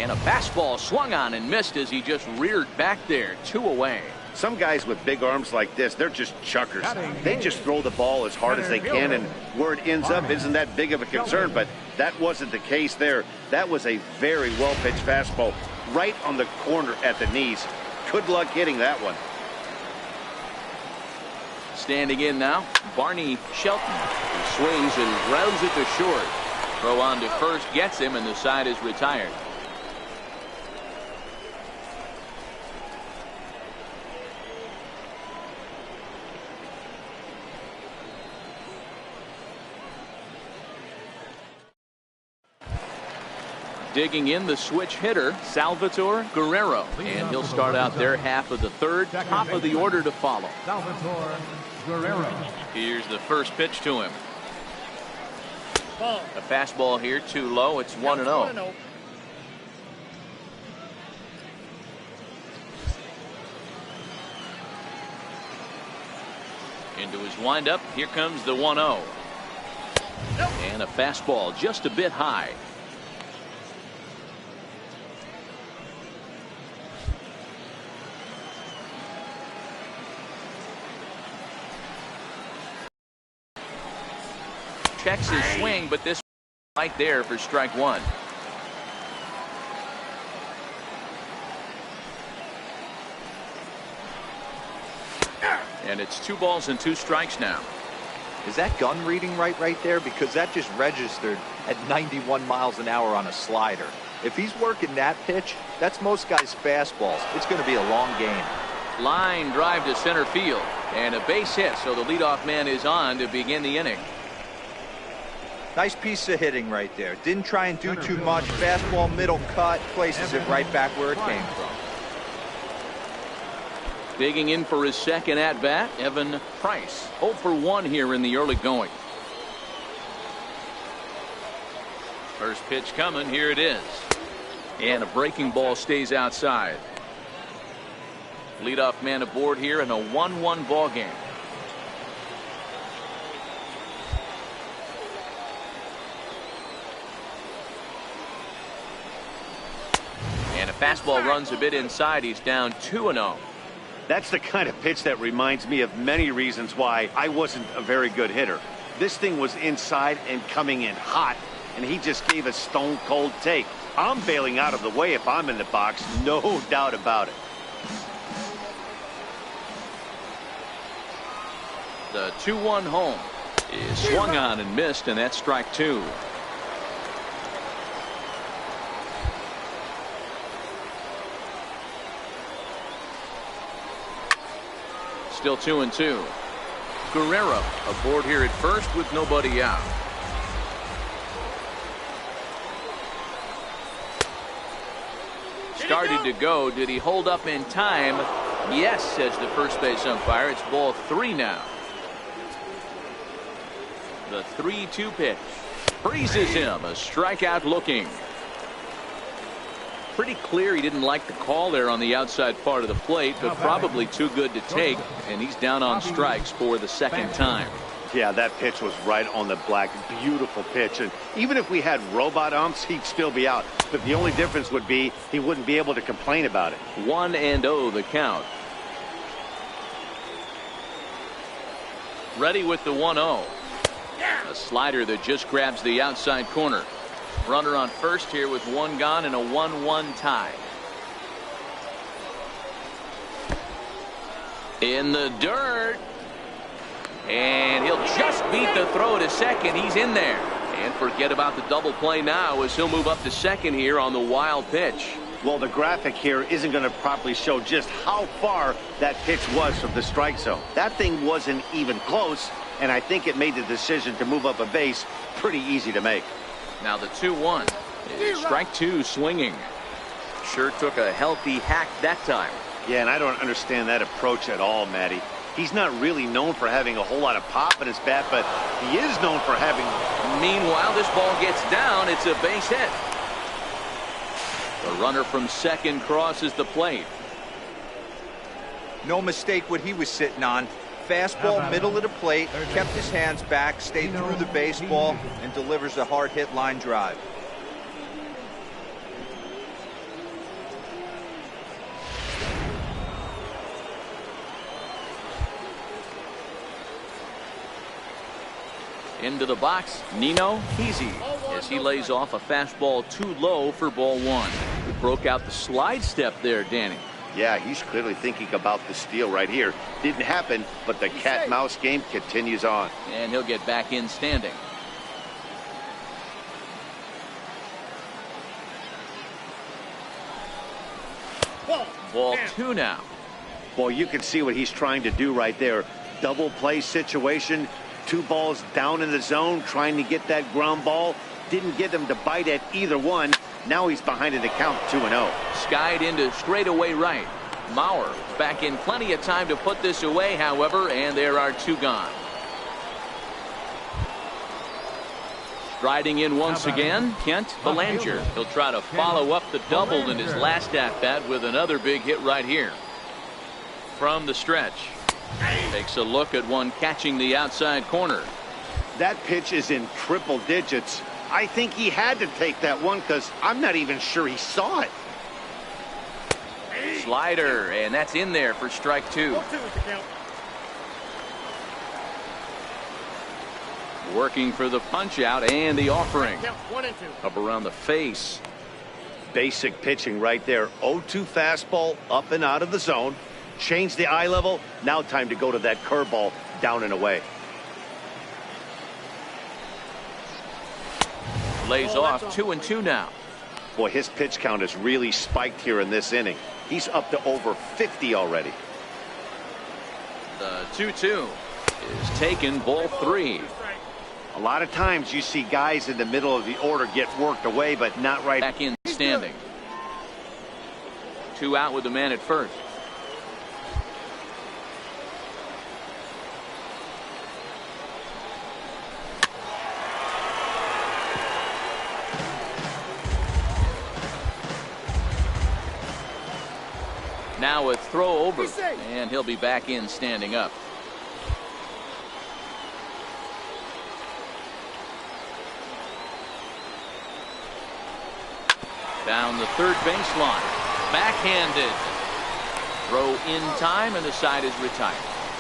And a fastball swung on and missed as he just reared back there. 2 away. Some guys with big arms like this, they're just chuckers. They just throw the ball as hard as they can, and where it ends up isn't that big of a concern, but that wasn't the case there. That was a very well-pitched fastball right on the corner at the knees. Good luck hitting that one. Standing in now, Barney Shelton. He swings and grounds it to short. Throw on to first gets him, and the side is retired. Digging in the switch hitter, Salvatore Guerrero. And he'll start out their half of the third. Top of the order to follow. Salvatore Guerrero. Here's the first pitch to him. A fastball here too low. It's 1-0. Into his windup. Here comes the 1-0. And a fastball just a bit high. Checks his swing, but this right there for strike 1. And it's 2 balls and 2 strikes now. Is that gun reading right there? Because that just registered at 91 miles an hour on a slider. If he's working that pitch, that's most guys' fastballs. It's going to be a long game. Line drive to center field and a base hit, so the leadoff man is on to begin the inning. Nice piece of hitting right there. Didn't try and do too much. Fastball, middle cut, places it right back where it came from. Digging in for his second at bat, Evan Price. 0 for 1 here in the early going. First pitch coming. Here it is. And a breaking ball stays outside. Leadoff man aboard here in a 1-1 ball game. And a fastball runs a bit inside. He's down 2-0. That's the kind of pitch that reminds me of many reasons why I wasn't a very good hitter. This thing was inside and coming in hot, and he just gave a stone cold take. I'm bailing out of the way if I'm in the box, no doubt about it. The 2-1 home is swung on and missed, and that's strike 2. Still 2-2. Guerrero aboard here at first with nobody out. Started to go. Did he hold up in time? Yes, says the first base umpire. It's ball 3 now. The 3-2 pitch. Freezes him. A strikeout looking. Pretty clear he didn't like the call there on the outside part of the plate, but probably too good to take, and he's down on strikes for the second time. Yeah, that pitch was right on the black. Beautiful pitch, and even if we had robot umps, he'd still be out. But the only difference would be he wouldn't be able to complain about it. 1-0 the count. Ready with the 1-0. A slider that just grabs the outside corner. Runner on first here with 1 gone and a 1-1 tie. In the dirt. And he'll just beat the throw to second. He's in there. And forget about the double play now as he'll move up to second here on the wild pitch. Well, the graphic here isn't going to properly show just how far that pitch was from the strike zone. That thing wasn't even close, and I think it made the decision to move up a base pretty easy to make. Now the 2-1. Strike 2 swinging. Sure took a healthy hack that time. Yeah, and I don't understand that approach at all, Matty. He's not really known for having a whole lot of pop in his bat, but he is known for having... Meanwhile, this ball gets down. It's a base hit. The runner from second crosses the plate. No mistake what he was sitting on. Fastball, middle of the plate, kept his hands back, stayed through the baseball, and delivers a hard hit line drive. Into the box, Nino Easy, as he lays off a fastball too low for ball one. He broke out the slide step there, Danny. Yeah, he's clearly thinking about the steal right here. Didn't happen, but the cat-mouse game continues on. And he'll get back in standing. Ball two now. Boy, you can see what he's trying to do right there. Double play situation. 2 balls down in the zone, trying to get that ground ball. Didn't get him to bite at either one. Now he's behind in the count, 2-0. Skied into straightaway right. Mauer back in plenty of time to put this away, however, and there are 2 gone. Striding in once again, Kent Belanger. He'll try to follow up the double in his last at-bat with another big hit right here. From the stretch. Takes a look at one catching the outside corner. That pitch is in triple digits. I think he had to take that one because I'm not even sure he saw it. Slider, and that's in there for strike 2. Working for the punch out and the offering. Up around the face. Basic pitching right there. 0-2 fastball up and out of the zone. Change the eye level. Now time to go to that curveball down and away. Lays off 2-2 now. Boy, his pitch count has really spiked here in this inning. He's up to over 50 already. The 2-2 is taken, ball 3. A lot of times you see guys in the middle of the order get worked away, but not right. Back in standing. 2 out with the man at first. Now a throw over, and he'll be back in standing up. Down the third baseline. Backhanded. Throw in time, and the side is retired.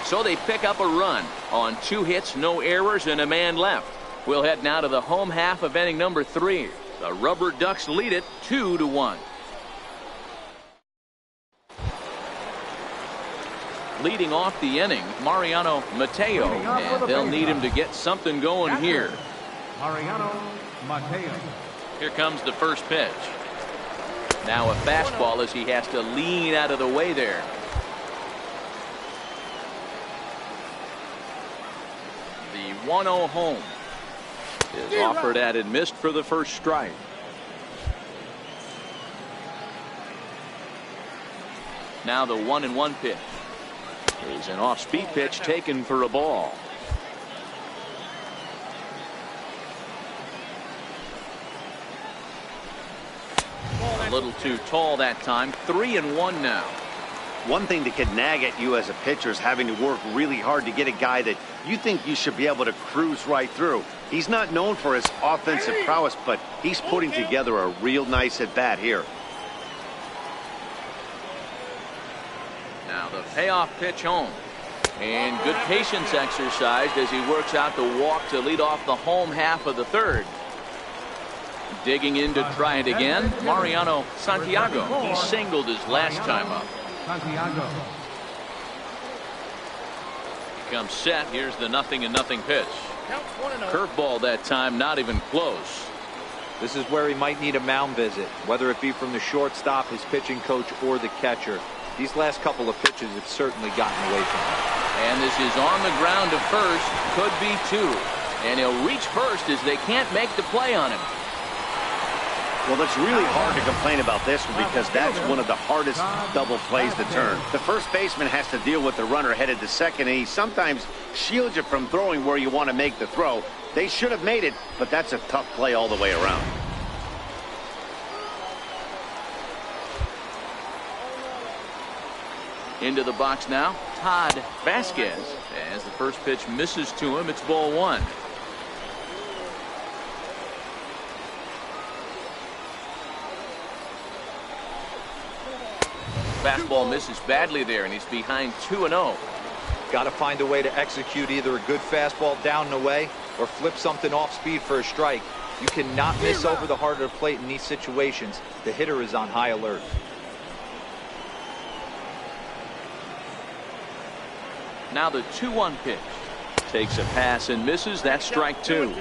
So they pick up a run on 2 hits, no errors, and a man left. We'll head now to the home half of inning number 3. The Rubberducks lead it 2-1. Leading off the inning, Mariano Mateo, and they'll need him to get something going here. Mariano Mateo. Here comes the first pitch. Now a fastball as he has to lean out of the way there. The 1-0 home is offered at and missed for the first strike. Now the 1-1 pitch is an off-speed pitch taken for a ball. A little too tall that time. 3-1 now. One thing that could nag at you as a pitcher is having to work really hard to get a guy that you think you should be able to cruise right through. He's not known for his offensive prowess, but he's putting together a real nice at-bat here. Now the payoff pitch home. And good patience exercised as he works out the walk to lead off the home half of the third. Digging in to try it again, Mariano Santiago. He singled his last time up. Santiago. He comes set. Here's the 0-0 pitch. Curveball that time, not even close. This is where he might need a mound visit, whether it be from the shortstop, his pitching coach, or the catcher. These last couple of pitches have certainly gotten away from him. And this is on the ground to first. Could be 2. And he'll reach first as they can't make the play on him. Well, it's really hard to complain about this one because that's one of the hardest double plays to turn. The first baseman has to deal with the runner headed to second, and he sometimes shields you from throwing where you want to make the throw. They should have made it, but that's a tough play all the way around. Into the box now, Todd Vasquez. As the first pitch misses to him, it's ball 1. Fastball misses badly there, and he's behind 2-0. Got to find a way to execute either a good fastball down and away or flip something off speed for a strike. You cannot miss over the heart of the plate in these situations. The hitter is on high alert. Now the 2-1 pitch. Takes a pass and misses. That's strike 2.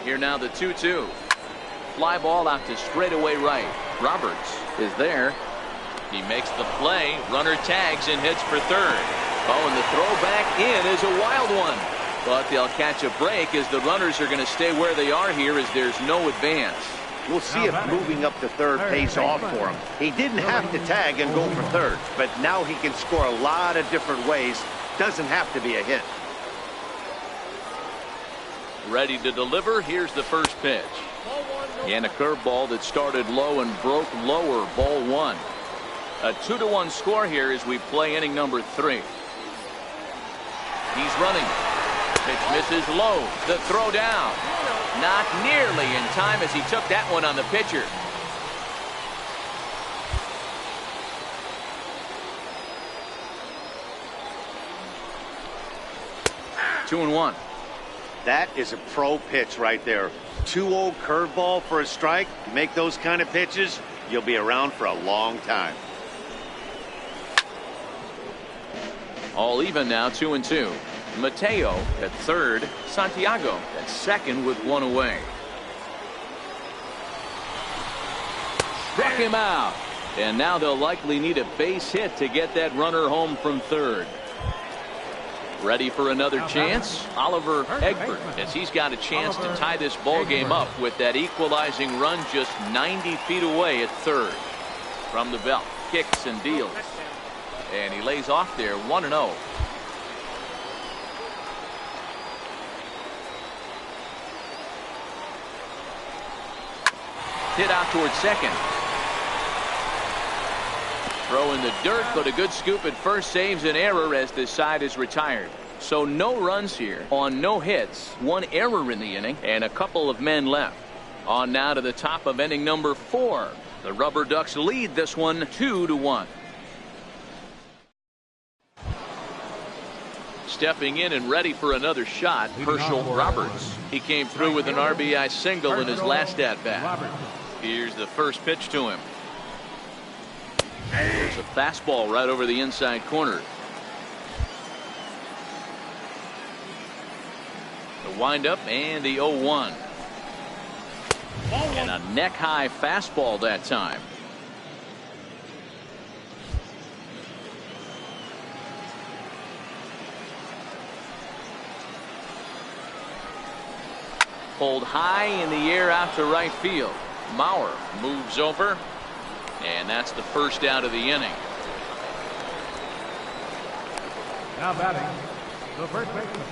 Here now the 2-2. Fly ball out to straightaway right. Roberts is there. He makes the play. Runner tags and hits for third. Oh, and the throw back in is a wild one. But they'll catch a break as the runners are going to stay where they are here as there's no advance. We'll see if moving up to third pays off for him. He didn't have to tag and go for third, but now he can score a lot of different ways. Doesn't have to be a hit. Ready to deliver. Here's the first pitch. And a curveball that started low and broke lower. Ball 1. A 2-1 score here as we play inning number 3. He's running. Pitch misses low. The throw down. Not nearly in time as he took that one on the pitcher. Two and one. That is a pro pitch right there. 2-0 curveball for a strike. You make those kind of pitches, you'll be around for a long time. All even now, 2-2. Mateo at third. Santiago at second with one away. Struck him out. And now they'll likely need a base hit to get that runner home from third. Ready for another chance? Oliver Egbert, as he's got a chance to tie this ball game up with that equalizing run just 90 feet away at third. From the belt, kicks and deals. And he lays off there, 1-0. Hit out towards second. Throw in the dirt, but a good scoop at first saves an error as this side is retired. So no runs here on no hits, one error in the inning, and a couple of men left. On now to the top of inning number 4. The Rubberducks lead this one 2-1. Stepping in and ready for another shot, Herschel Roberts. He came through with an RBI single in his last at-bat. Here's the first pitch to him. There's a fastball right over the inside corner. The windup and the 0-1. And a neck-high fastball that time. Pulled high in the air out to right field. Mauer moves over, and that's the first out of the inning. Now batting, the first baseman,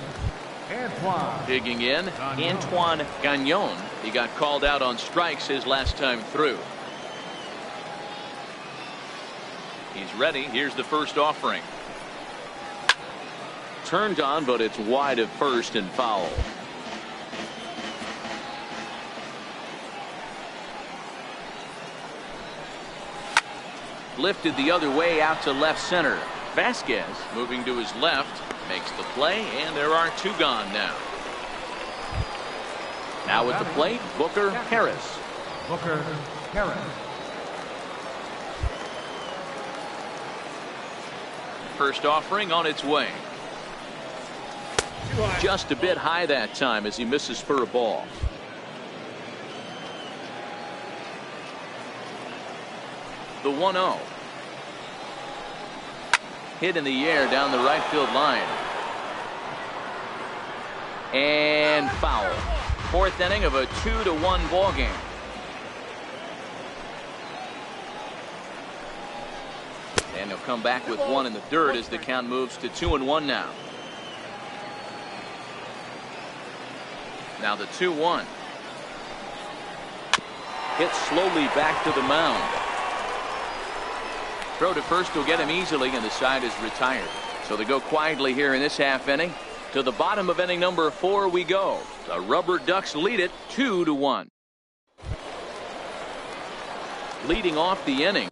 Antoine. Digging in, Antoine Gagnon. He got called out on strikes his last time through. He's ready. Here's the first offering. Turned on, but it's wide of first and foul. Lifted the other way out to left center. Vasquez moving to his left, makes the play, and there are 2 gone now. Now at the plate, Booker Harris. Booker Harris. First offering on its way. Just a bit high that time as he misses for a ball. The 1-0. Hit in the air down the right field line. And foul. 4th inning of a 2-1 ball game. And they'll come back with one in the dirt as the count moves to 2-1 now. Now the 2-1. Hit slowly back to the mound. Throw to first will get him easily, and the side is retired. So they go quietly here in this half inning. To the bottom of inning number 4 we go. The Rubberducks lead it 2-1. Leading off the inning.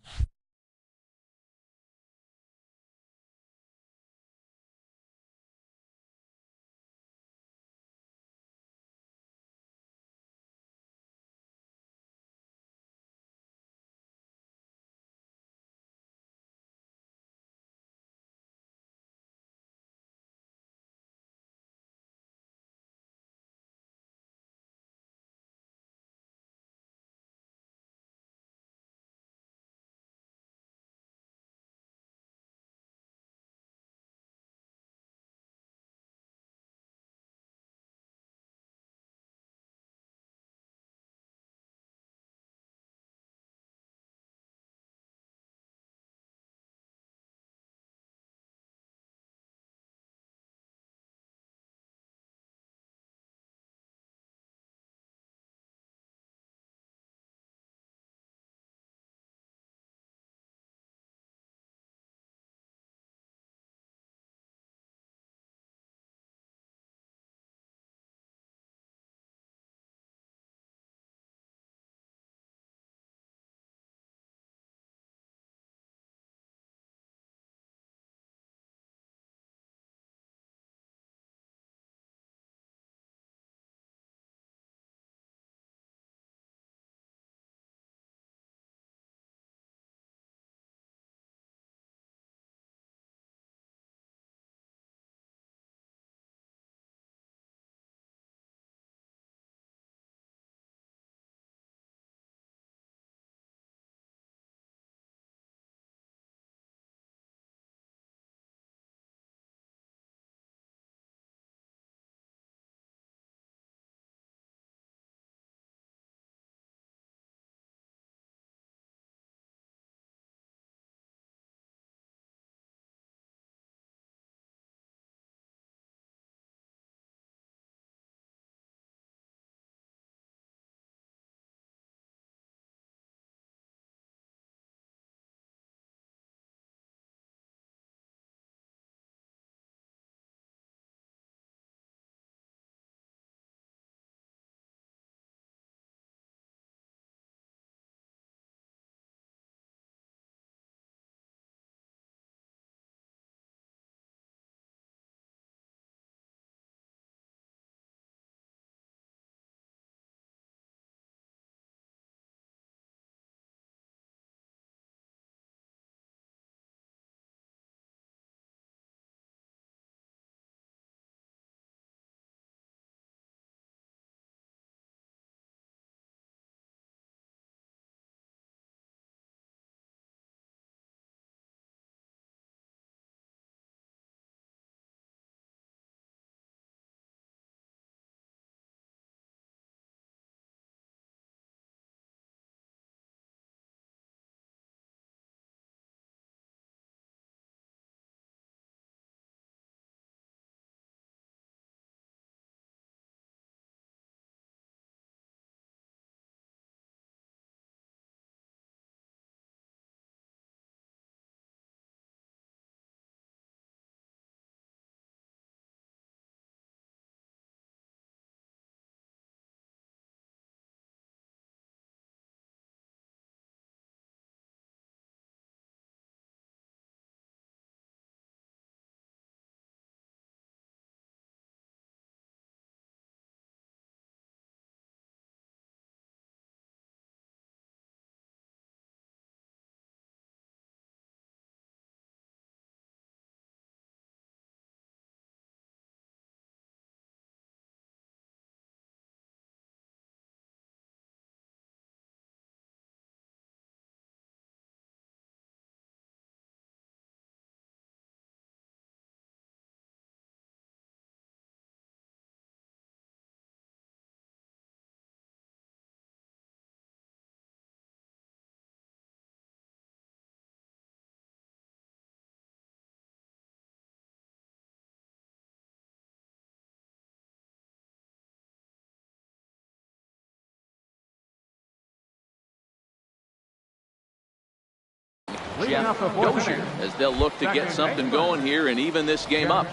Leading Jeff off the fourth Dozier inning. as they'll look to get something going here and even this game up.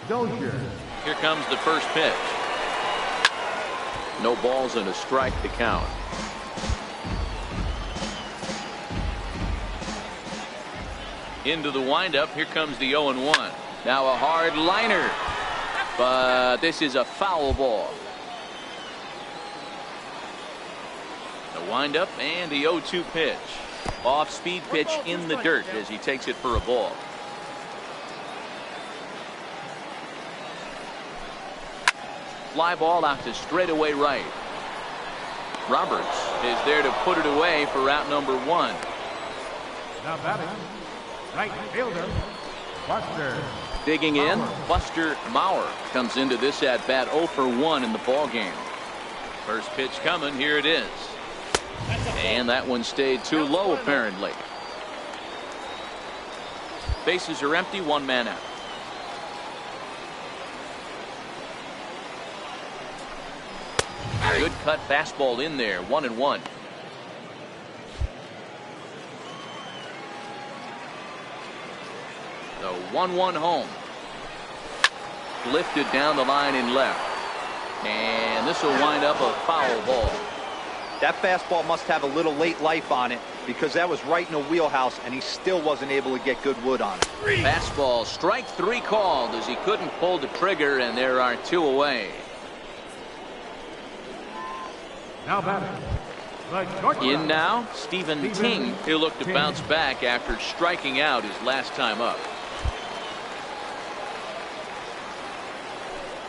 Dozier. Here comes the first pitch. No balls and a strike to count. Into the windup. Here comes the 0-1. Now a hard liner, but this is a foul ball. The windup and the 0-2 pitch. Off speed pitch in the dirt as he takes it for a ball. Fly ball out to straightaway right. Roberts is there to put it away for out number 1. Now batting, right fielder, Buster. Digging in, Buster Maurer comes into this at bat 0 for 1 in the ball game. First pitch coming, here it is. And that one stayed too low apparently. Bases are empty, 1 man out. Good cut fastball in there, 1-1. The 1-1 home. Lifted down the line in left. And this will wind up a foul ball. That fastball must have a little late life on it because that was right in a wheelhouse and he still wasn't able to get good wood on it. Fastball, strike 3 called as he couldn't pull the trigger, and there are 2 away. Now batting, the shortstop. In now, Stephen Ting. He'll look to bounce back after striking out his last time up.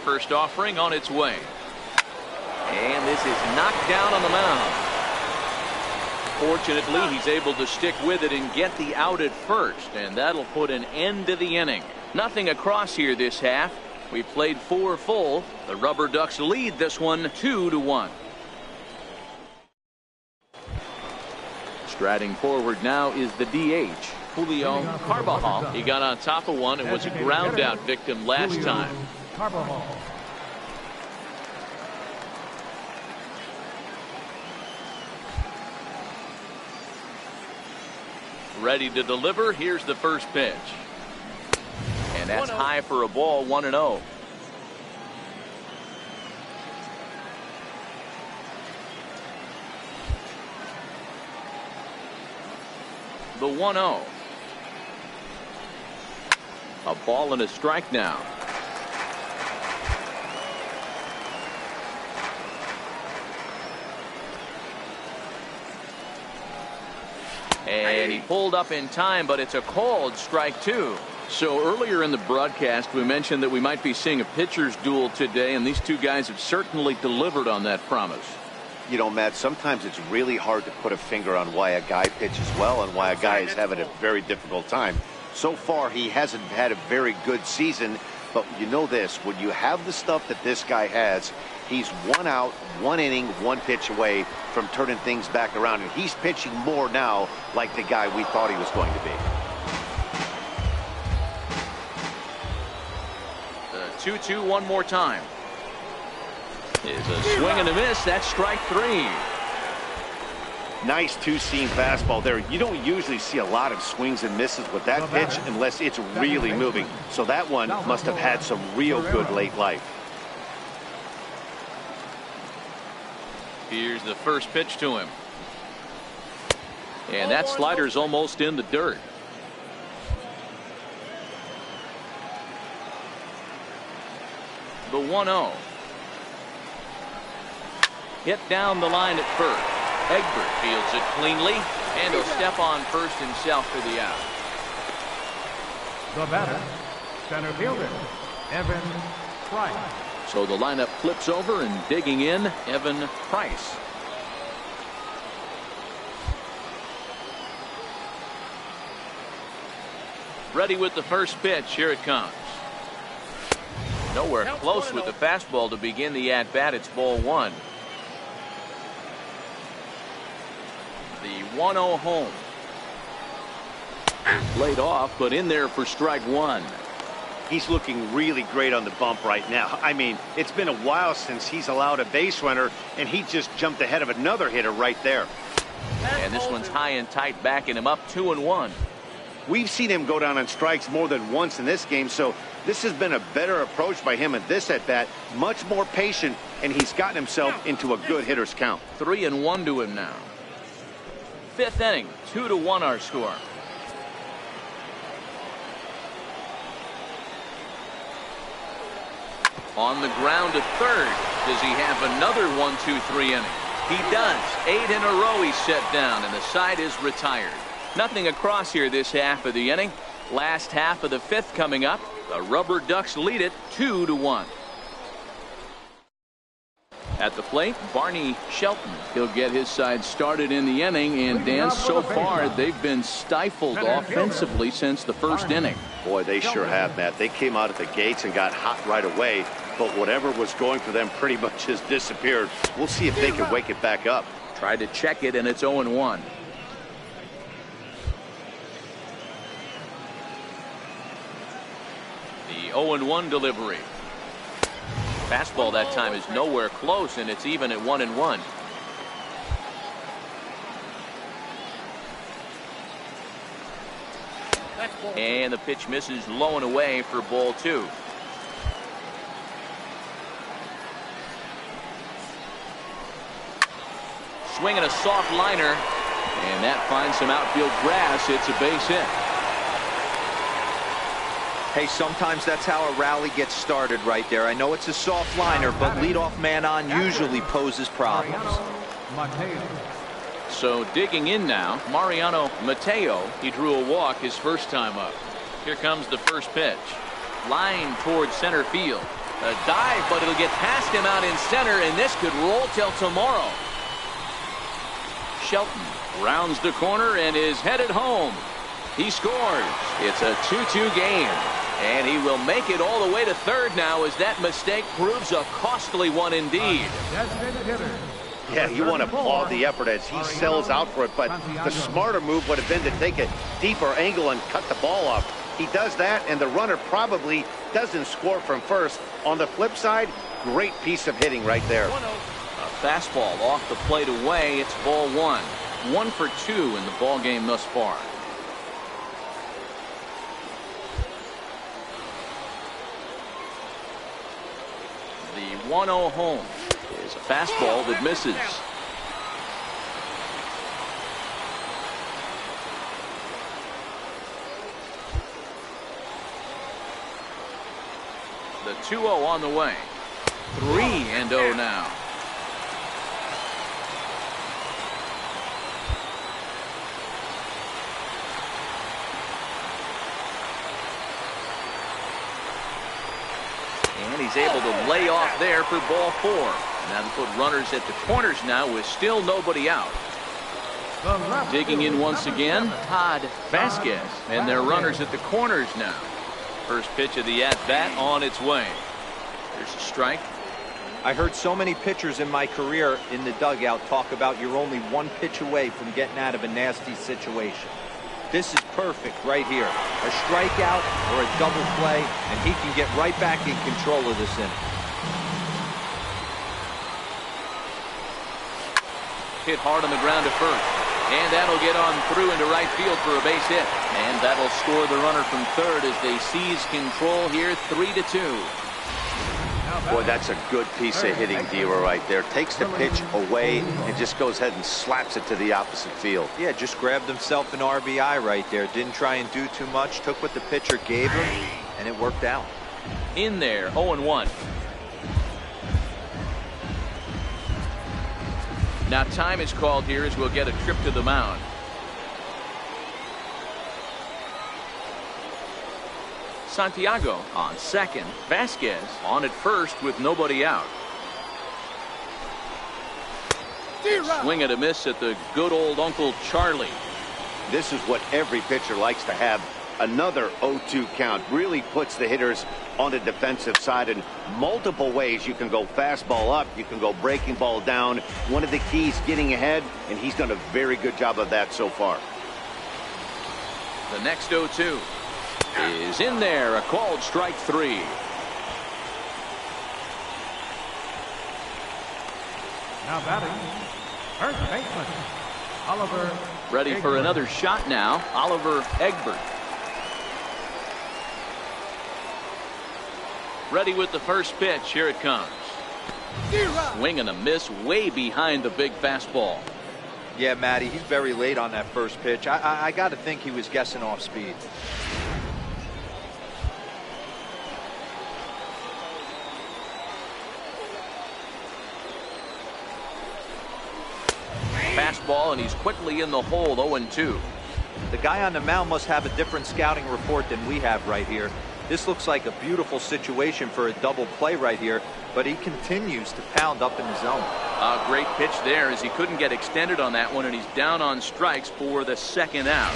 First offering on its way. And this is knocked down on the mound. Fortunately, he's able to stick with it and get the out at first, and that'll put an end to the inning. Nothing across here this half. We played 4 full. The Rubberducks lead this one 2-1. Striding forward now is the DH, Julio Carbajal. He got on top of one and was a ground out victim last time. Carbajal. Ready to deliver. Here's the first pitch. And that's high for a ball, 1-0. The 1-0. A ball and a strike now. And he pulled up in time, but it's a called strike 2. So earlier in the broadcast, we mentioned that we might be seeing a pitcher's duel today, and these 2 guys have certainly delivered on that promise. You know, Matt, sometimes it's really hard to put a finger on why a guy pitches well and why a guy is having a very difficult time. So far, he hasn't had a very good season, but you know this, when you have the stuff that this guy has, he's 1 out, 1 inning, 1 pitch away from turning things back around, and he's pitching more now like the guy we thought he was going to be. The 2-2 one more time. Is a swing and a miss. That's strike 3. Nice 2-seam fastball there. You don't usually see a lot of swings and misses with that pitch unless it's really moving. So that one must have had some real good late life. Here's the first pitch to him. And that slider's almost in the dirt. The 1-0. Hit down the line at first. Egbert fields it cleanly, and he'll step on first himself for the out. The batter, center fielder, Evan Price. So the lineup flips over, and digging in, Evan Price. Ready with the first pitch. Here it comes. Nowhere close with the fastball to begin the at-bat. It's ball 1. The 1-0 home. Laid off, but in there for strike 1. He's looking really great on the bump right now. I mean, it's been a while since he's allowed a base runner, and he just jumped ahead of another hitter right there. And this one's high and tight, backing him up 2-1. We've seen him go down on strikes more than once in this game, so this has been a better approach by him at this at-bat. Much more patient, and he's gotten himself into a good hitter's count. 3-1 to him now. Fifth inning, 2-1 our score. On the ground to third. Does he have another 1-2-3 inning? He does. 8 in a row he's set down, and the side is retired. Nothing across here this half of the inning. Last half of the fifth coming up. The Rubberducks lead it 2-1. At the plate, Barney Shelton. He'll get his side started in the inning, and Dan, so far they've been stifled offensively since the first inning. Boy, they sure have, Matt. They came out at the gates and got hot right away, but whatever was going for them pretty much has disappeared. We'll see if they can wake it back up. Tried to check it, and it's 0-1. The 0-1 delivery. Fastball that time is nowhere close, and it's even at 1-1. And the pitch misses low and away for ball 2. Swinging a soft liner, and that finds some outfield grass. It's a base hit. Hey, sometimes that's how a rally gets started right there. I know it's a soft liner, but leadoff man on usually poses problems. So digging in now, Mariano Mateo. He drew a walk his first time up. Here comes the first pitch. Line towards center field. A dive, but it'll get past him out in center, and this could roll till tomorrow. Shelton rounds the corner and is headed home. He scores. It's a 2-2 game. And he will make it all the way to third now, as that mistake proves a costly one indeed. Yeah, you want to applaud the effort as he sells out for it, but the smarter move would have been to take a deeper angle and cut the ball off. He does that, and the runner probably doesn't score from first. On the flip side, great piece of hitting right there. A fastball off the plate away. It's ball 1. 1 for 2 in the ball game thus far. The 1-0 home is a fastball that misses. The 2-0 on the way. 3-0 now. And he's able to lay off there for ball 4. Now to put runners at the corners now with still nobody out. Digging in once again, Todd Vasquez. And their runners at the corners now. First pitch of the at-bat on its way. There's a strike. I heard so many pitchers in my career in the dugout talk about you're only one pitch away from getting out of a nasty situation. This is perfect right here. A strikeout or a double play, and he can get right back in control of this inning. Hit hard on the ground to first. And that'll get on through into right field for a base hit. And that'll score the runner from third as they seize control here, 3-2. Boy, that's a good piece of hitting, Dealer, right there. Takes the pitch away and just goes ahead and slaps it to the opposite field. Yeah, just grabbed himself an RBI right there. Didn't try and do too much. Took what the pitcher gave him, and it worked out. In there, 0-1. Now time is called here as we'll get a trip to the mound. Santiago on second. Vasquez on at first with nobody out. Swing and a miss at the good old Uncle Charlie. This is what every pitcher likes to have. Another 0-2 count really puts the hitters on the defensive side in multiple ways. You can go fastball up, you can go breaking ball down. One of the keys, getting ahead, and he's done a very good job of that so far. The next 0-2 is in there, a called strike 3. Now batting, first baseman, Oliver. Ready for another shot now, Oliver Egbert. Ready with the first pitch. Here it comes. Swing and a miss way behind the big fastball. Yeah, Matty, he's very late on that first pitch. I got to think he was guessing off speed. Fastball, and he's quickly in the hole. 0-2. The guy on the mound must have a different scouting report than we have right here. This looks like a beautiful situation for a double play right here, but he continues to pound up in the zone. A great pitch there, as he couldn't get extended on that one, and he's down on strikes for the second out.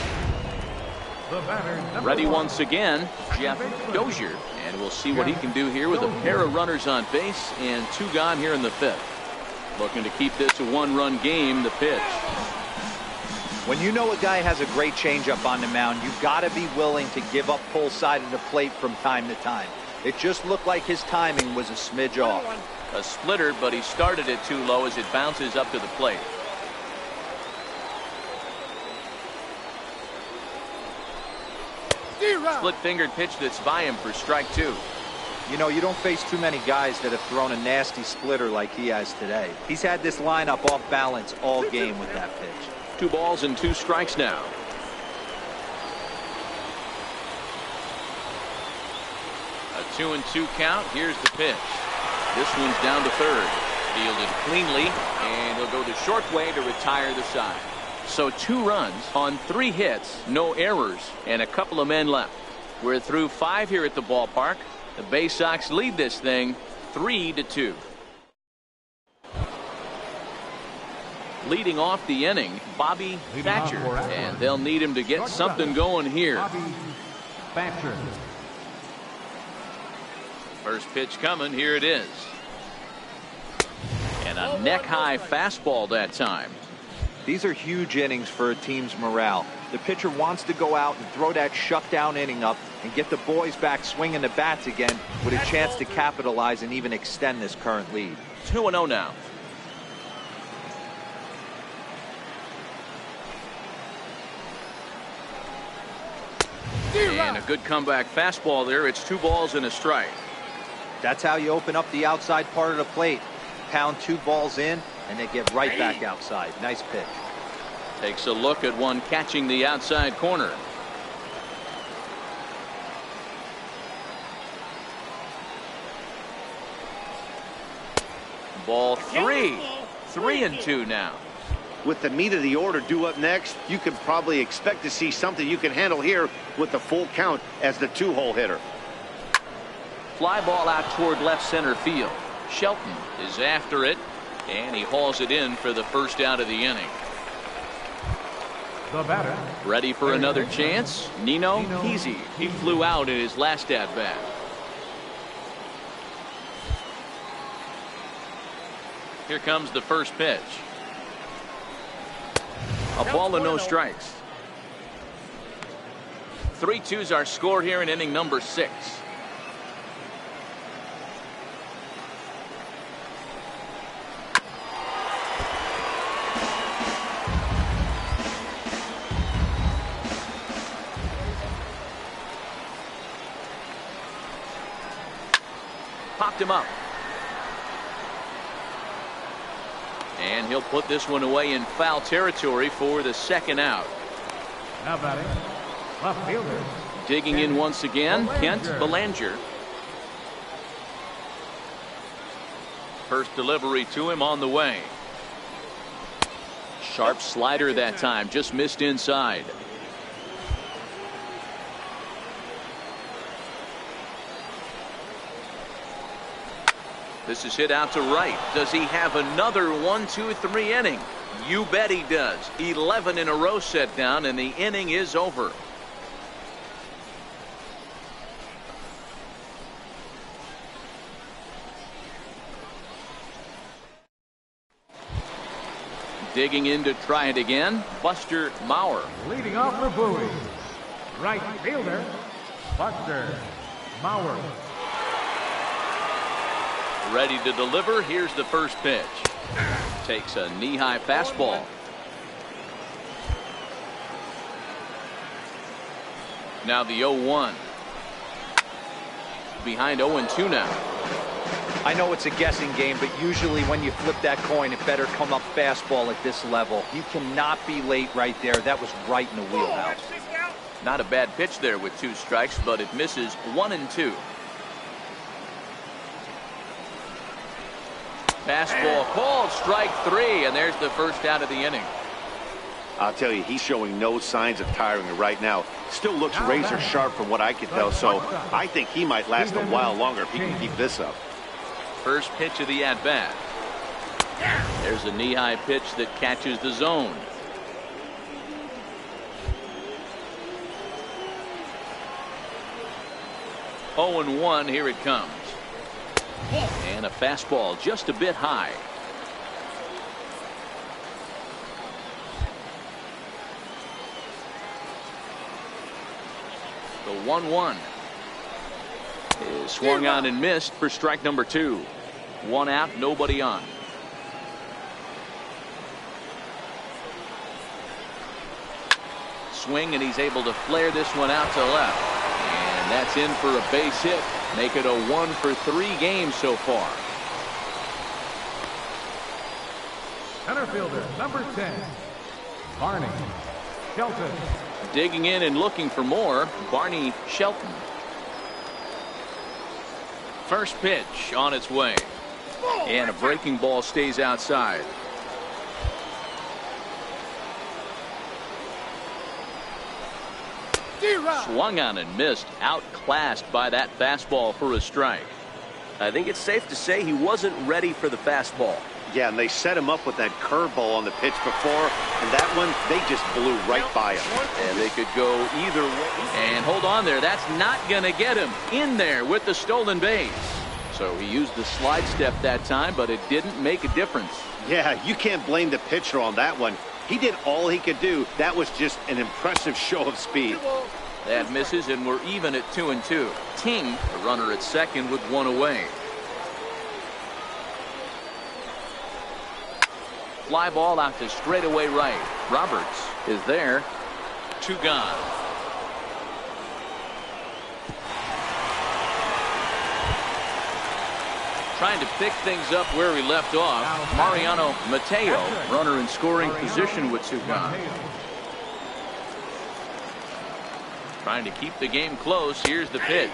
Ready once again, Jeff Dozier, and we'll see what he can do here with a pair of runners on base and 2 gone here in the 5th. Looking to keep this a 1-run game. The pitch. When you know a guy has a great changeup on the mound, you've got to be willing to give up pull side of the plate from time to time. It just looked like his timing was a smidge off. A splitter, but he started it too low as it bounces up to the plate. Split-fingered pitch that's by him for strike 2. You know, you don't face too many guys that have thrown a nasty splitter like he has today. He's had this lineup off balance all game with that pitch. 2 balls and 2 strikes now. A 2-2 count. Here's the pitch. This one's down to third. Fielded cleanly, and he'll go the short way to retire the side. So 2 runs on 3 hits, no errors, and a couple of men left. We're through 5 here at the ballpark. The Baysox lead this thing 3-2. Leading off the inning, Bobby Thatcher, and they'll need him to get something going here. Thatcher. First pitch coming. Here it is. And a neck-high fastball that time. These are huge innings for a team's morale. The pitcher wants to go out and throw that shutdown inning up and get the boys back swinging the bats again with a chance to capitalize and even extend this current lead. 2-0 now. And a good comeback fastball there. It's 2 balls and a strike. That's how you open up the outside part of the plate. Pound 2 balls in, and they get right back outside. Nice pitch. Takes a look at one catching the outside corner. Ball 3. 3-2 now. With the meat of the order due up next, you can probably expect to see something you can handle here with the full count as the 2-hole hitter. Fly ball out toward left center field. Shelton is after it, and he hauls it in for the first out of the inning. The batter. Ready for another chance? Nino Easy. He flew out in his last at bat. Here comes the first pitch. A ball and no strikes. 3-2's our score here in inning number 6. Popped him up. And he'll put this one away in foul territory for the second out. Now batting, left fielder. Digging in once again, Kent Belanger. First delivery to him on the way. Sharp slider that time, just missed inside. This is hit out to right. Does he have another 1-2-3 inning? You bet he does. 11 in a row set down, and the inning is over. Digging in to try it again, Buster Maurer. Leading off for Bowie. Right fielder, Buster Maurer. Ready to deliver. Here's the first pitch. Takes a knee-high fastball. Now the 0-1. behind 0-2 now. I know it's a guessing game, but usually when you flip that coin, it better come up fastball at this level. You cannot be late right there. That was right in the wheelhouse. Not a bad pitch there with 2 strikes, but it misses 1-2. Fastball called, strike 3, and there's the first out of the inning. I'll tell you, he's showing no signs of tiring right now. Still looks razor sharp from what I can tell, so I think he might last a while longer if he can keep this up. First pitch of the at-bat. There's a knee-high pitch that catches the zone. Oh and 1, here it comes. And a fastball just a bit high. The 1-1 is swung on and missed for strike number 2. 1 out, nobody on. Swing, and he's able to flare this one out to left. And that's in for a base hit. Make it a 1 for 3 games so far. Center fielder, number 10, Barney Shelton. Digging in and looking for more, Barney Shelton. First pitch on its way. And a breaking ball stays outside. Swung on and missed, outclassed by that fastball for a strike. I think it's safe to say he wasn't ready for the fastball. Yeah, and they set him up with that curveball on the pitch before, and that one, they just blew right by him. And they could go either way. And hold on there, that's not going to get him in there with the stolen base. So he used the slide step that time, but it didn't make a difference. Yeah, you can't blame the pitcher on that one. He did all he could do. That was just an impressive show of speed. That misses, and we're even at 2-2. Ting, the runner at second with 1 away. Fly ball out to straightaway right. Roberts is there. 2 gone. Trying to pick things up where he left off. Mariano Mateo, runner in scoring position with 2 gone. Trying to keep the game close. Here's the pitch.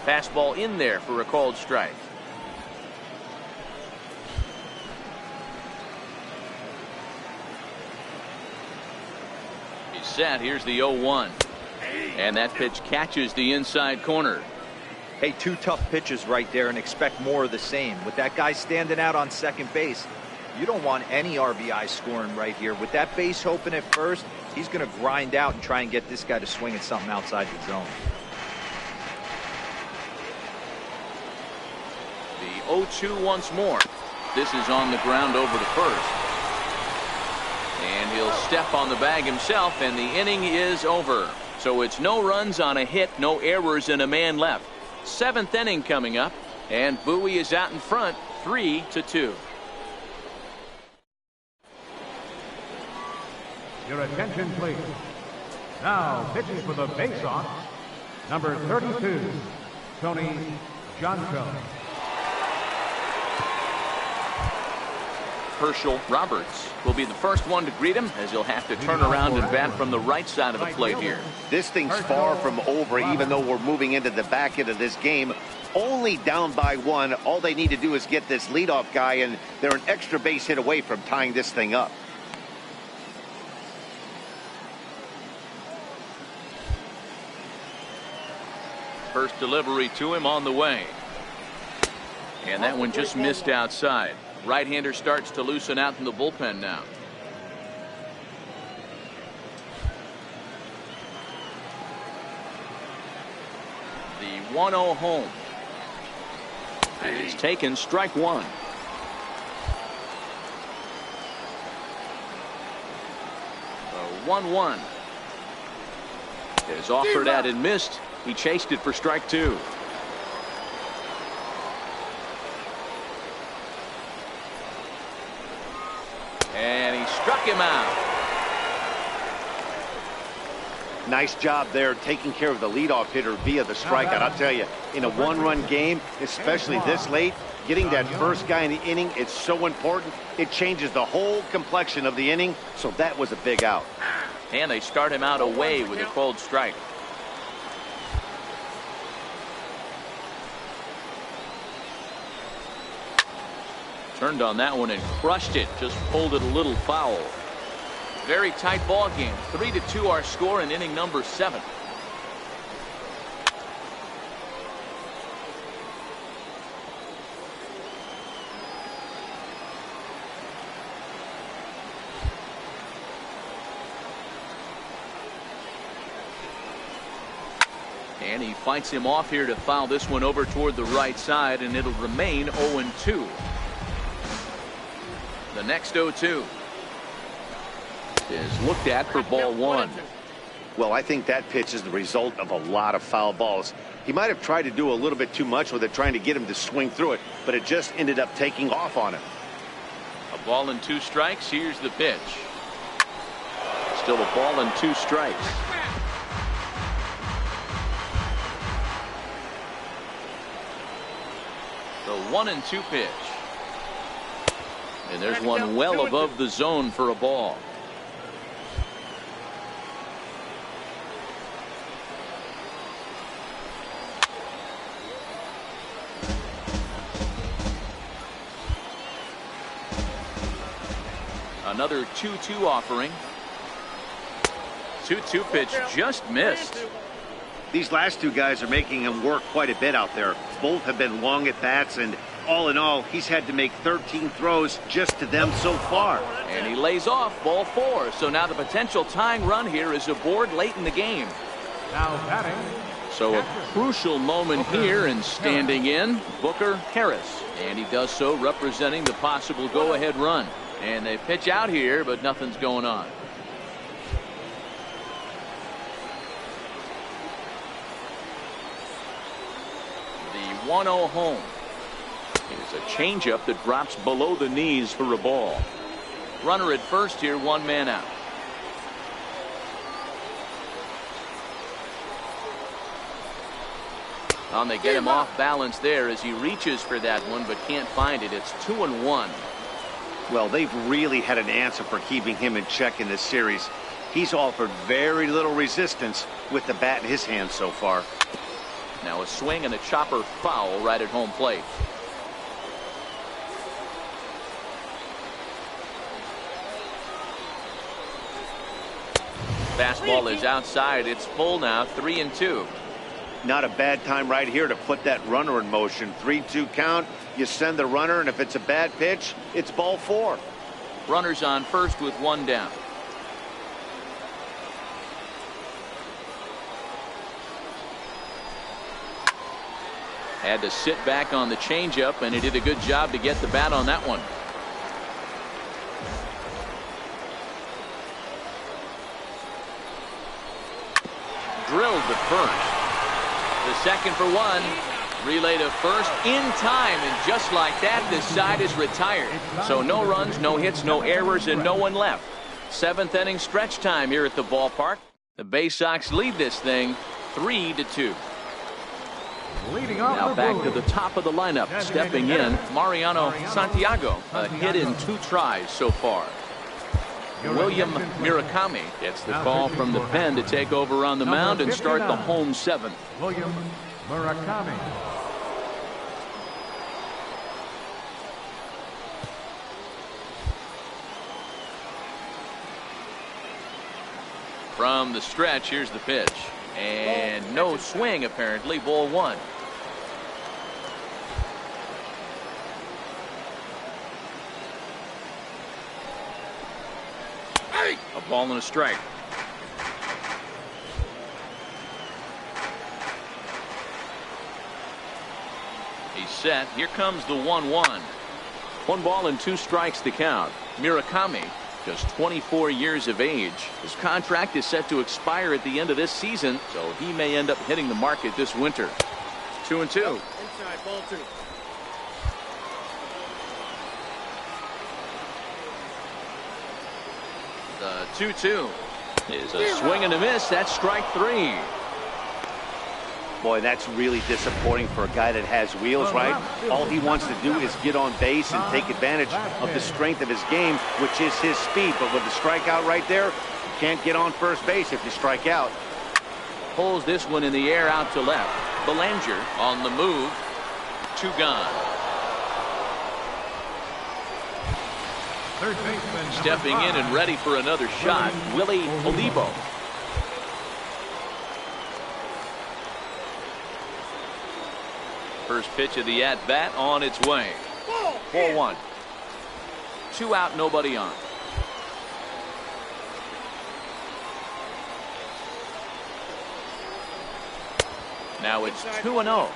Fastball in there for a called strike. He's set. Here's the 0-1. And that pitch catches the inside corner. Hey, 2 tough pitches right there, and expect more of the same. With that guy standing out on second base, you don't want any RBI scoring right here. With that base open at first, he's going to grind out and try and get this guy to swing at something outside the zone. The 0-2 once more. This is on the ground over to first. And he'll step on the bag himself, and the inning is over. So it's no runs on a hit, no errors, and a man left. 7th inning coming up, and Bowie is out in front, 3-2. Your attention, please. Now pitching for the Baysox, number 32, Tony Johnson. Herschel Roberts will be the first one to greet him, as he'll have to turn around and bat from the right side of the plate here. This thing's far from over, even though we're moving into the back end of this game. Only down by 1. All they need to do is get this leadoff guy, and they're an extra base hit away from tying this thing up. First delivery to him on the way. And that one just missed outside. Right-hander starts to loosen out in the bullpen now. The 1-0 home is taken, strike 1. The 1-1 is offered at and missed. He chased it for strike 2. And he struck him out. Nice job there taking care of the leadoff hitter via the strikeout. I'll tell you, in a one-run game, especially this late, getting that first guy in the inning, it's so important. It changes the whole complexion of the inning, so that was a big out. And they start him out away with a cold strike. Turned on that one and crushed it. Just pulled it a little foul. Very tight ball game. 3-2 our score in inning number 7. And he fights him off here to foul this one over toward the right side, and it'll remain 0-2. The next 0-2 is looked at for ball 1. Well, I think that pitch is the result of a lot of foul balls. He might have tried to do a little bit too much with it, trying to get him to swing through it, but it just ended up taking off on him. A ball and 2 strikes. Here's the pitch. Still a ball and 2 strikes. The 1-2 pitch. And there's one well above the zone for a ball. Another 2-2 offering. 2-2 pitch just missed. These last 2 guys are making him work quite a bit out there. Both have been long at bats, and all in all, he's had to make 13 throws just to them so far. And he lays off ball 4. So now the potential tying run here is aboard late in the game. Now batting. So a crucial moment here, and standing in, Booker Harris. And he does so representing the possible go-ahead run. And they pitch out here, but nothing's going on. The 1-0 home. Here's a changeup that drops below the knees for a ball. Runner at first here, 1 man out. And they get him off balance there as he reaches for that one, but can't find it. It's 2-1. Well, they've really had an answer for keeping him in check in this series. He's offered very little resistance with the bat in his hand so far. Now a swing and a chopper foul right at home plate. Fastball is outside. It's full now. 3-2. Not a bad time right here to put that runner in motion. 3-2 count. You send the runner, and if it's a bad pitch, it's ball 4. Runners on first with 1 down. Had to sit back on the changeup, and he did a good job to get the bat on that one. Drilled to first. The second for 1. Relay to first in time, and just like that, this side is retired. So no runs, no hits, no errors, and no one left. 7th inning stretch time here at the ballpark. The Baysox lead this thing 3-2. Now back to the top of the lineup. Stepping in, Mariano Santiago. A hit in 2 tries so far. William Murakami gets the call from the pen to take over on the mound and start the home 7th. William Murakami. From the stretch, here's the pitch. And no swing, apparently. Ball 1. A ball and a strike. He's set. Here comes the 1-1. 1 ball and 2 strikes to count. Murakami, just 24 years of age. His contract is set to expire at the end of this season, so he may end up hitting the market this winter. 2-2. Inside, ball 2. The 2-2. Is a swing and a miss. That's strike 3. Boy, that's really disappointing for a guy that has wheels, right? All he wants to do is get on base and take advantage of the strength of his game, which is his speed. But with the strikeout right there, you can't get on first base if you strike out. Pulls this one in the air out to left. Belanger on the move. 2 gone. Third baseman. Stepping in and ready for another shot, Willie Olivo. First pitch of the at-bat on its way. Ball 1. 2 out, nobody on. Now it's 2-0.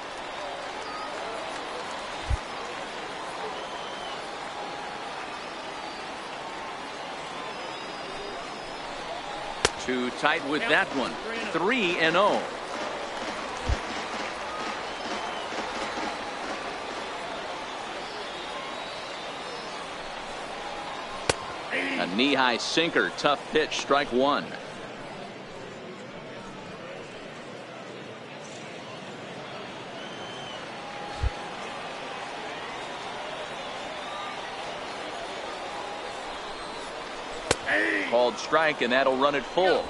Too tight with that one. 3-0. A knee-high sinker, tough pitch, strike 1. Called strike, and that'll run it full.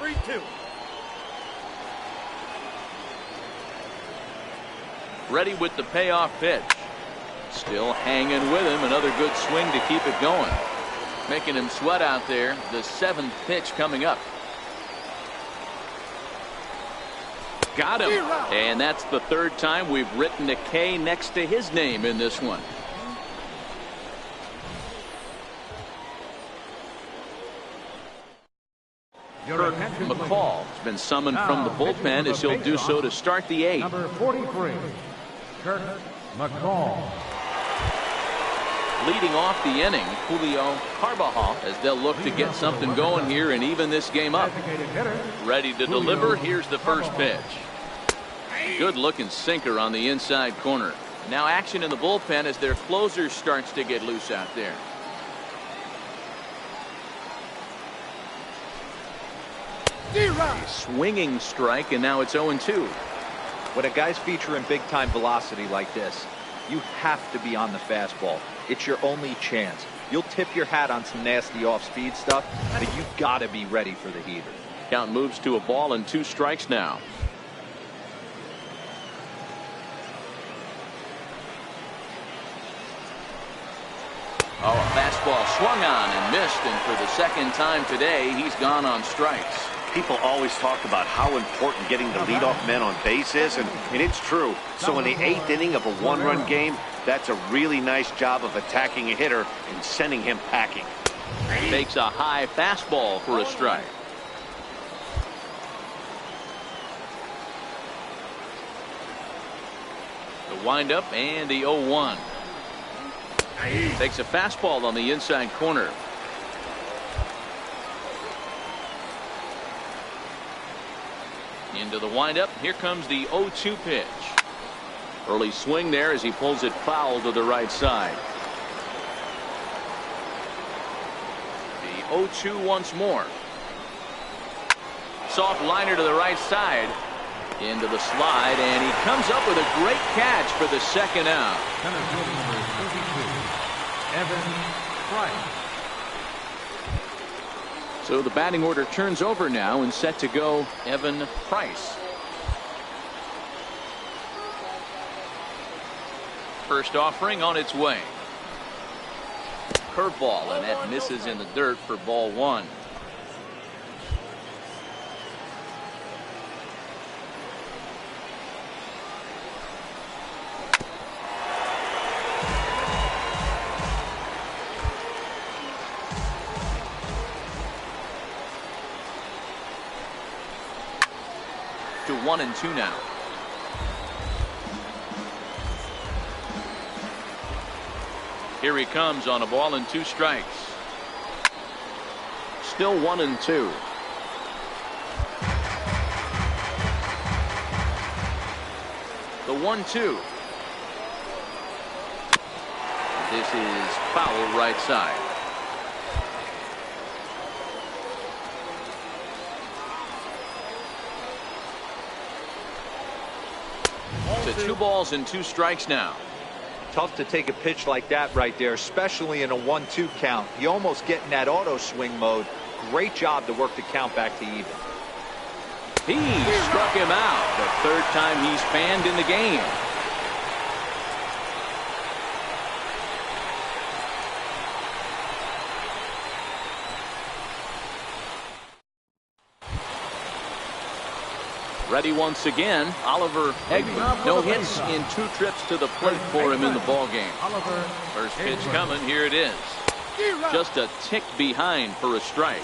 3-2. Ready with the payoff pitch. Still hanging with him. Another good swing to keep it going. Making him sweat out there. The 7th pitch coming up. Got him. And that's the 3rd time we've written a K next to his name in this one. Kirk McCall has been summoned from the bullpen as he'll do so to start the 8th. Number 43, Kirk McCall. Leading off the inning, Julio Carbajal, as they'll look to get something going here and even this game up. Ready to deliver. Here's the first pitch. Good looking sinker on the inside corner. Now action in the bullpen as their closer starts to get loose out there. Swinging strike, and now it's 0-2. When a guy's featuring big time velocity like this, you have to be on the fastball. It's your only chance. You'll tip your hat on some nasty off speed stuff, but you've got to be ready for the heater. Count moves to a ball and 2 strikes now. Oh, a fastball swung on and missed, and for the 2nd time today, he's gone on strikes. People always talk about how important getting the leadoff man on base is, and it's true. So in the 8th inning of a 1-run game, that's a really nice job of attacking a hitter and sending him packing. Makes a high fastball for a strike. The windup and the 0-1. Takes a fastball on the inside corner. Into the windup. Here comes the 0-2 pitch. Early swing there as he pulls it foul to the right side. The 0-2 once more. Soft liner to the right side. Into the slide, and he comes up with a great catch for the 2nd out. Center field number 32, Evan Price. So the batting order turns over now and set to go Evan Price. First offering on its way. Curveball, and that misses in the dirt for ball 1. To 1-2 now. Here he comes on a ball and 2 strikes. Still 1-2. The 1-2. This is foul right side. to 2 balls and 2 strikes now. Tough to take a pitch like that right there, especially in a 1-2 count. You almost get in that auto swing mode. Great job to work the count back to even. He struck him out. The 3rd time he's fanned in the game. Ready once again, Oliver Hegman. No hits in 2 trips to the plate for him in the ballgame. First pitch coming, here it is. Just a tick behind for a strike.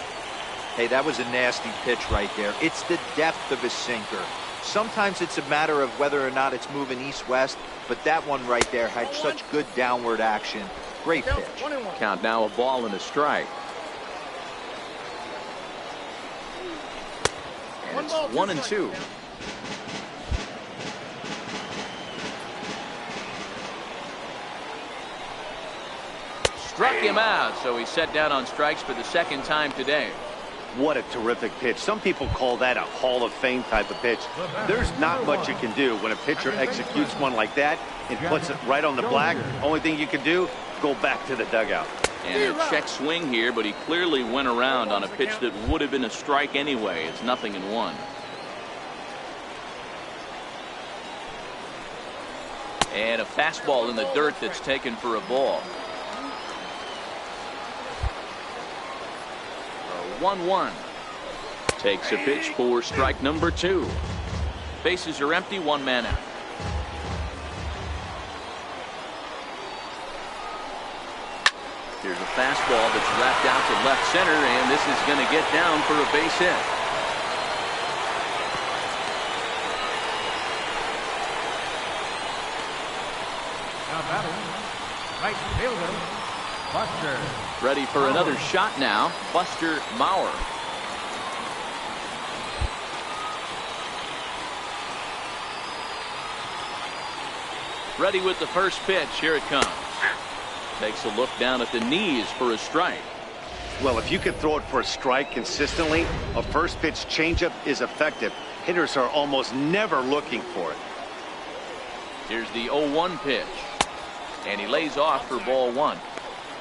Hey, that was a nasty pitch right there. It's the depth of his sinker. Sometimes it's a matter of whether or not it's moving east-west, but that one right there had such good downward action. Great pitch. Count now, a ball and a strike. And it's 1-2. Struck him out, so he's set down on strikes for the 2nd time today. What a terrific pitch. Some people call that a Hall of Fame type of pitch. There's not much you can do when a pitcher executes one like that and puts it right on the black. Only thing you can do, go back to the dugout. And a check swing here, but he clearly went around on a pitch that would have been a strike anyway. It's 0-1. And a fastball in the dirt that's taken for a ball. 1-1. Takes a pitch for strike number 2. Bases are empty, 1 man out. Here's a fastball that's wrapped out to left center, and this is going to get down for a base hit. Now batting, right fielder, Buster. Ready for another shot now, Buster Mauer. Ready with the first pitch. Here it comes. Takes a look down at the knees for a strike. Well, if you can throw it for a strike consistently, a first pitch changeup is effective. Hitters are almost never looking for it. Here's the 0-1 pitch. And he lays off for ball 1.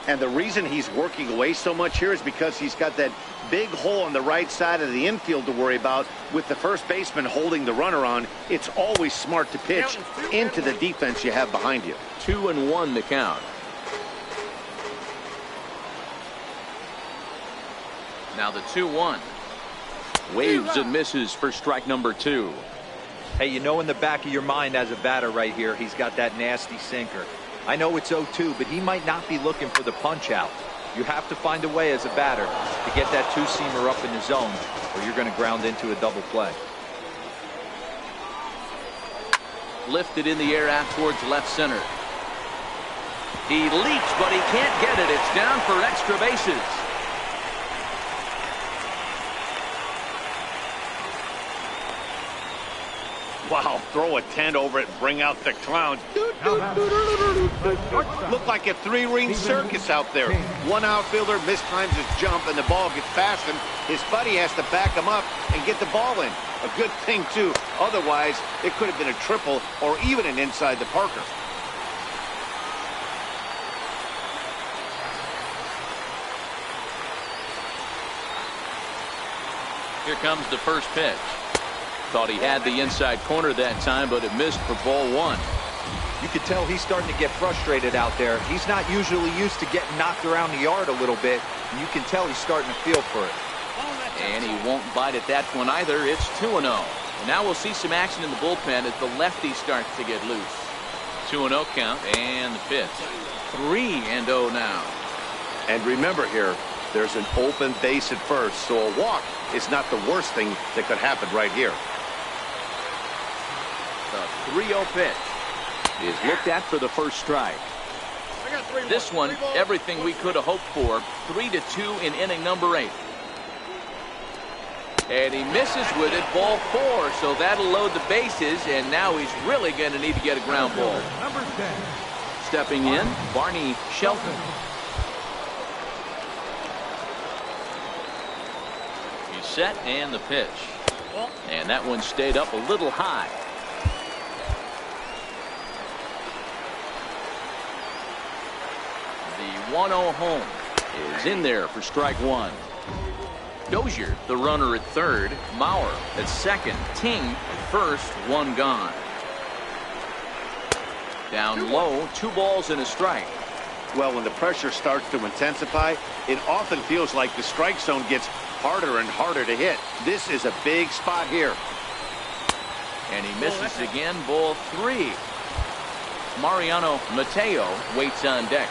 And the reason he's working away so much here is because he's got that big hole on the right side of the infield to worry about. With the first baseman holding the runner on, it's always smart to pitch into the defense you have behind you. 2-1 to count. Now the 2-1. Waves and misses for strike number 2. Hey, you know in the back of your mind as a batter right here, he's got that nasty sinker. I know it's 0-2, but he might not be looking for the punch out. You have to find a way as a batter to get that 2-seamer up in the zone, or you're going to ground into a double play. Lifted in the air out towards left center. He leaps, but he can't get it. It's down for extra bases. Wow, throw a tent over it and bring out the clowns. Look like a 3-ring circus out there. One outfielder mistimes his jump and the ball gets fastened. His buddy has to back him up and get the ball in. A good thing, too. Otherwise, it could have been a triple or even an inside the Parker. Here comes the first pitch. Thought he had the inside corner that time, but it missed for ball 1. You could tell he's starting to get frustrated out there. He's not usually used to getting knocked around the yard a little bit, and you can tell he's starting to feel for it. And he won't bite at that one either. It's 2-0. And now we'll see some action in the bullpen as the lefty starts to get loose. 2-0 count, and the pitch. 3-0 now. And remember here, there's an open base at first, so a walk is not the worst thing that could happen right here. The 3-0 pitch is looked at for the first strike. This one, everything we could have hoped for. 3-2 in inning number 8. And he misses with it, ball 4, so that'll load the bases, and now he's really going to need to get a ground ball. Number 10. Stepping in, Barney Shelton. He's set, and the pitch. And that one stayed up a little high. 1-0 home is in there for strike one. Dozier, the runner at third. Mauer at second. Ting at first. One gone. Down low, 2 balls and a strike. Well, when the pressure starts to intensify, it often feels like the strike zone gets harder and harder to hit. This is a big spot here. And he misses again. Ball 3. Mariano Mateo waits on deck.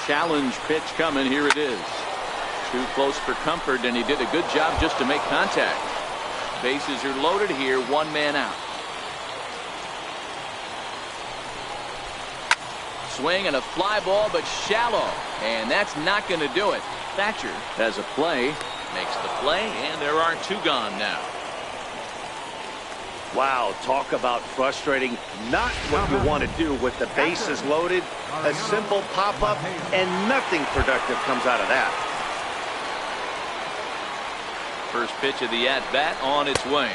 Challenge pitch coming. Here it is. Too close for comfort, and he did a good job just to make contact. Bases are loaded here. 1 man out. Swing and a fly ball, but shallow, and that's not going to do it. Thatcher has a play, makes the play, and there are 2 gone now. Wow, talk about frustrating. Not what you want to do with the bases loaded. A simple pop-up, and nothing productive comes out of that. First pitch of the at-bat on its way.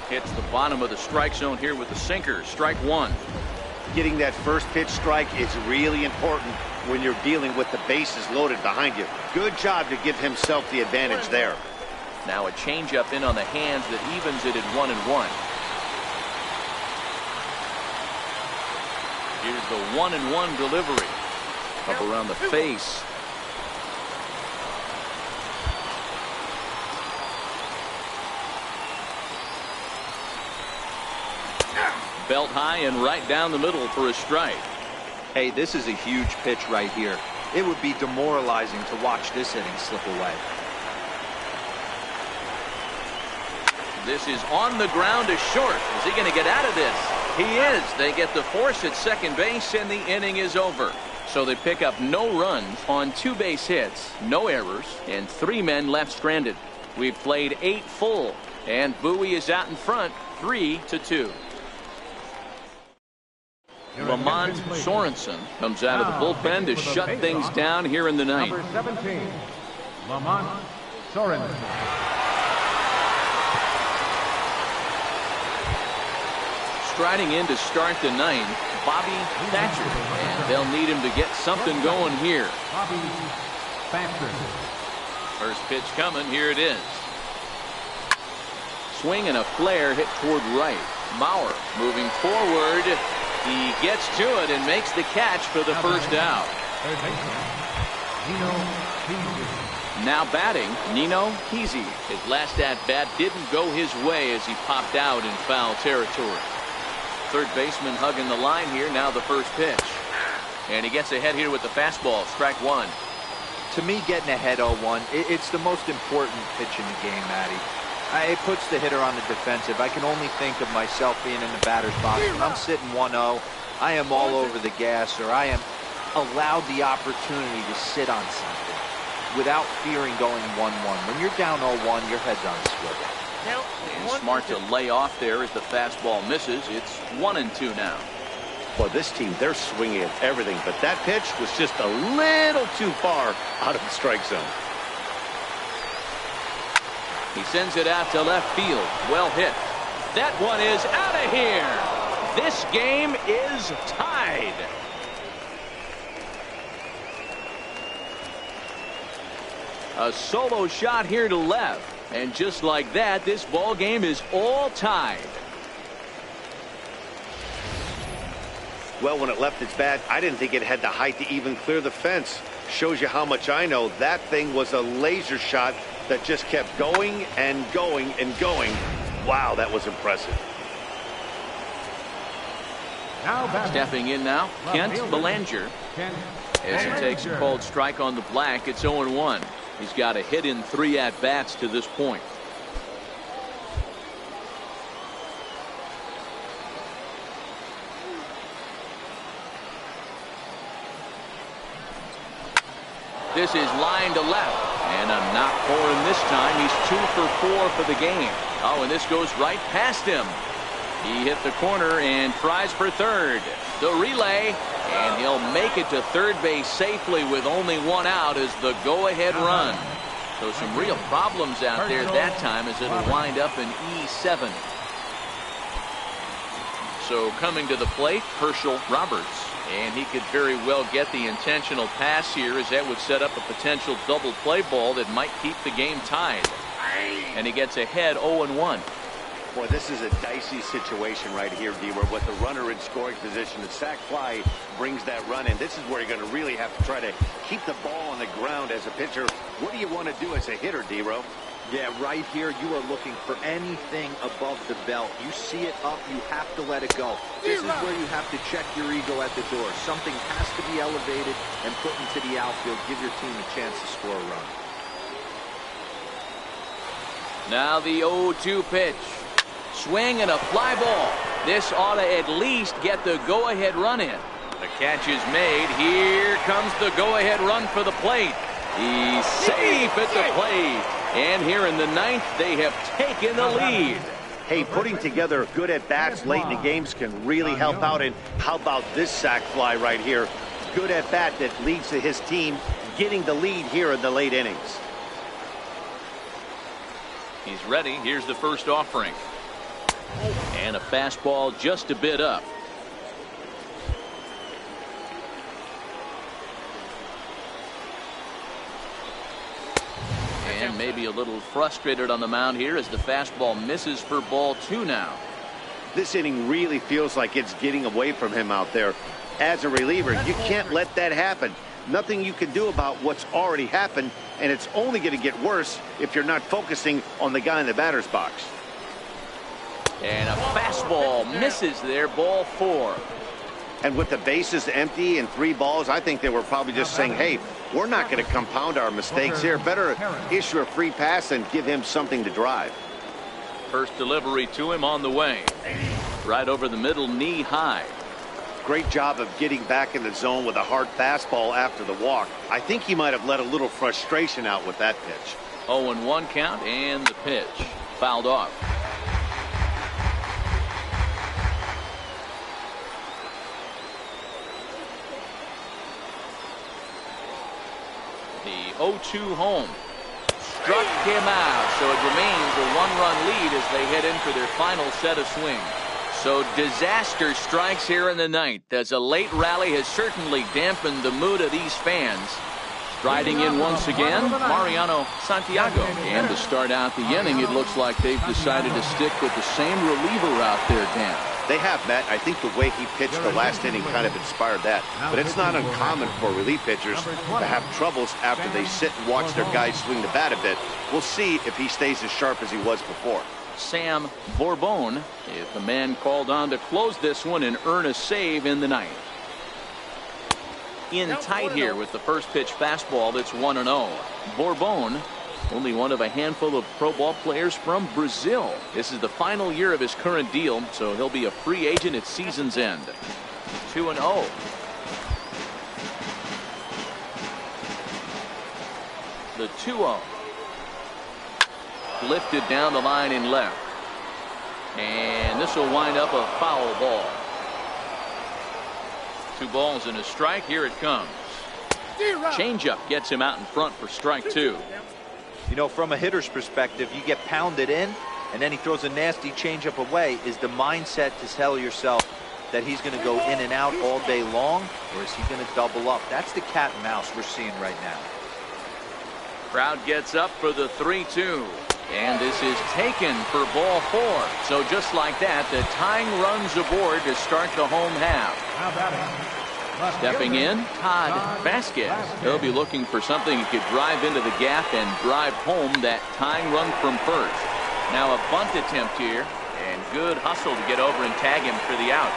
Hits the bottom of the strike zone here with the sinker. Strike 1. Getting that first pitch strike is really important when you're dealing with the bases loaded behind you. Good job to give himself the advantage there. Now a changeup in on the hands that evens it at 1-1. Here's the 1-1 delivery. Up around the face. Belt high and right down the middle for a strike. Hey, this is a huge pitch right here. It would be demoralizing to watch this inning slip away. This is on the ground to short. Is he going to get out of this? He is. They get the force at second base, and the inning is over. So they pick up no runs on 2 base hits, no errors, and 3 men left stranded. We've played 8 full, and Bowie is out in front, 3-2. Lamont Sorensen comes out of the bullpen to shut things down here in the ninth. Number 17, Lamont Sorensen. Striding in to start the ninth, Bobby Thatcher, and they'll need him to get something going here. Bobby Thatcher. First pitch coming. Here it is. Swing and a flare hit toward right. Mauer moving forward. He gets to it and makes the catch for the first out. Now batting, Nino Kesey. His last at-bat didn't go his way as he popped out in foul territory. Third baseman hugging the line here. Now the first pitch. And he gets ahead here with the fastball. Strike 1. To me, getting ahead 0-1, it's the most important pitch in the game, Matty. It puts the hitter on the defensive. I can only think of myself being in the batter's box. When I'm sitting 1-0, I am all over the gas, or I am allowed the opportunity to sit on something without fearing going 1-1. When you're down 0-1, your head's on a swivel. And smart to lay off there as the fastball misses. It's 1-2 now. Well, this team, they're swinging at everything, but that pitch was just a little too far out of the strike zone. He sends it out to left field. Well hit. That one is out of here. This game is tied. A solo shot here to left. And just like that, this ball game is all tied. Well, when it left its bat, I didn't think it had the height to even clear the fence. Shows you how much I know. That thing was a laser shot that just kept going and going and going. Wow, that was impressive. Stepping in now, Kent Belanger. As he takes a cold strike on the black, it's 0-1. He's got a hit in 3 at-bats to this point. This is line to left, and a knock for him this time. He's 2 for 4 for the game. Oh, and this goes right past him. He hit the corner and tries for third. The relay, and he'll make it to third base safely with only 1 out as the go-ahead run. So some real problems out there that time as it'll wind up in E7. So coming to the plate, Herschel Roberts. And he could very well get the intentional pass here, as that would set up a potential double play ball that might keep the game tied. And he gets ahead 0-1. Boy, this is a dicey situation right here, D-Row. With the runner in scoring position, the sac fly brings that run in. This is where you're going to really have to try to keep the ball on the ground as a pitcher. What do you want to do as a hitter, D-Row? Yeah, right here, you are looking for anything above the belt. You see it up, you have to let it go. This is where you have to check your ego at the door. Something has to be elevated and put into the outfield. Give your team a chance to score a run. Now the 0-2 pitch. Swing and a fly ball. This ought to at least get the go-ahead run in. The catch is made. Here comes the go-ahead run for the plate. He's safe at the plate. And here in the ninth, they have taken the lead. Hey, putting together good at-bats late in the games can really help out. And how about this sac fly right here? Good at-bat that leads to his team getting the lead here in the late innings. He's ready. Here's the first offering. And a fastball just a bit up. And maybe a little frustrated on the mound here as the fastball misses for ball 2 now. This inning really feels like it's getting away from him out there. As a reliever, you can't let that happen. Nothing you can do about what's already happened, and it's only going to get worse if you're not focusing on the guy in the batter's box. And a fastball misses there, ball 4. And with the bases empty and 3 balls, I think they were probably just saying, hey, we're not going to compound our mistakes here. Better issue a free pass and give him something to drive. First delivery to him on the way. Right over the middle, knee high. Great job of getting back in the zone with a hard fastball after the walk. I think he might have let a little frustration out with that pitch. 0-1 count, and the pitch fouled off. The 0-2 home struck him out, so it remains a 1-run lead as they head in for their final set of swings. So disaster strikes here in the ninth, as a late rally has certainly dampened the mood of these fans. Striding in once again, Mariano Santiago. And to start out the inning, it looks like they've decided to stick with the same reliever out there, Dan. They have, Matt. I think the way he pitched the last inning kind of inspired that. But it's not uncommon for relief pitchers to have troubles after they sit and watch their guys swing the bat a bit. We'll see if he stays as sharp as he was before. Sam Bourbon, if the man called on to close this one and earn a save in the ninth. In tight here with the first pitch fastball that's 1-0. Bourbon, only one of a handful of pro ball players from Brazil. This is the final year of his current deal, so he'll be a free agent at season's end. 2-0. The 2-0. Lifted down the line in left. And this will wind up a foul ball. 2 balls and a strike. Here it comes. Changeup gets him out in front for strike 2. You know, from a hitter's perspective, you get pounded in, and then he throws a nasty changeup away. Is the mindset to tell yourself that he's going to go in and out all day long, or is he going to double up? That's the cat and mouse we're seeing right now. Crowd gets up for the 3-2. And this is taken for ball 4. So just like that, the tying runs aboard to start the home half. Stepping in, Todd Vasquez. He'll be looking for something he could drive into the gap and drive home that tying run from first. Now a bunt attempt here, and good hustle to get over and tag him for the out.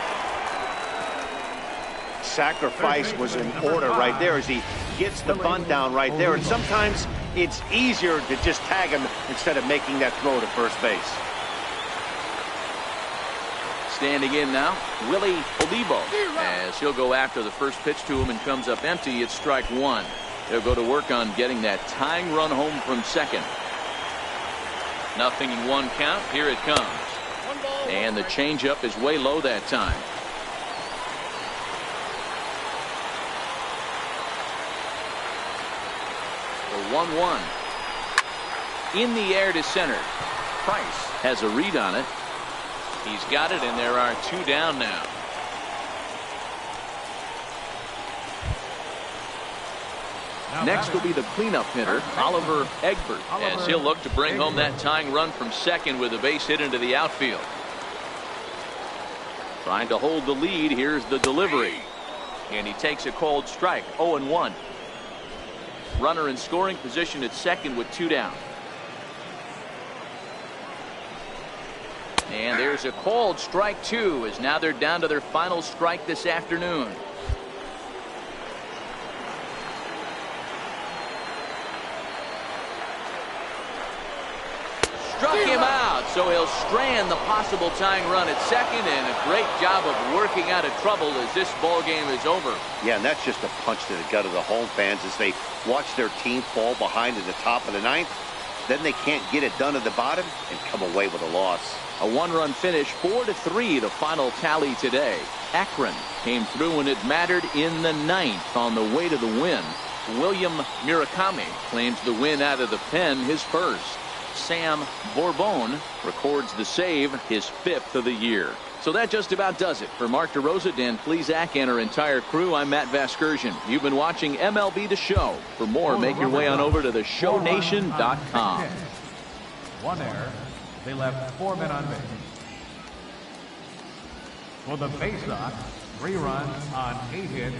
Sacrifice was in order right there as he gets the bunt down right there. And sometimes it's easier to just tag him instead of making that throw to first base. Standing in now, Willie Olivo, as he'll go after the first pitch to him and comes up empty. It's strike 1. He'll go to work on getting that tying run home from second. 0-1 count. Here it comes. And the changeup is way low that time. The 1-1. In the air to center. Price has a read on it. He's got it, and there are 2 down now. Next will be the cleanup hitter, Oliver Egbert, as he'll look to bring home that tying run from second with a base hit into the outfield. Trying to hold the lead. Here's the delivery. And he takes a cold strike. 0-1. Runner in scoring position at second with 2 down. And there's a called strike 2, as now they're down to their final strike this afternoon. Struck him out, so he'll strand the possible tying run at second, and a great job of working out of trouble as this ball game is over. Yeah, and that's just a punch to the gut of the home fans as they watch their team fall behind in the top of the ninth. Then they can't get it done at the bottom and come away with a loss. A 1-run finish, 4-3, the final tally today. Akron came through when it mattered in the ninth on the way to the win. William Murakami claims the win out of the pen, his first. Sam Bourbon records the save, his 5th of the year. So that just about does it. For Mark DeRosa, Dan Plesac, and our entire crew, I'm Matt Vasgersian. You've been watching MLB The Show. For more, make your way on over to theshownation.com. 1 error. They left 4 men on base. For the Baysox, 3 runs on 8 hits,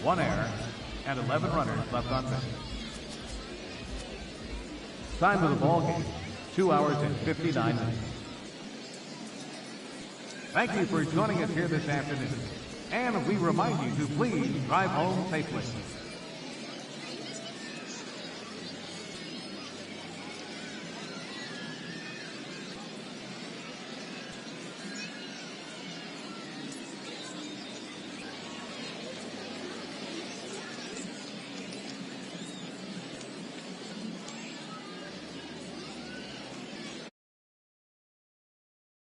1 error, and 11 runners left on base. Time of the ball game, 2 hours and 59 minutes. Thank you for joining us here this afternoon. And we remind you to please drive home safely.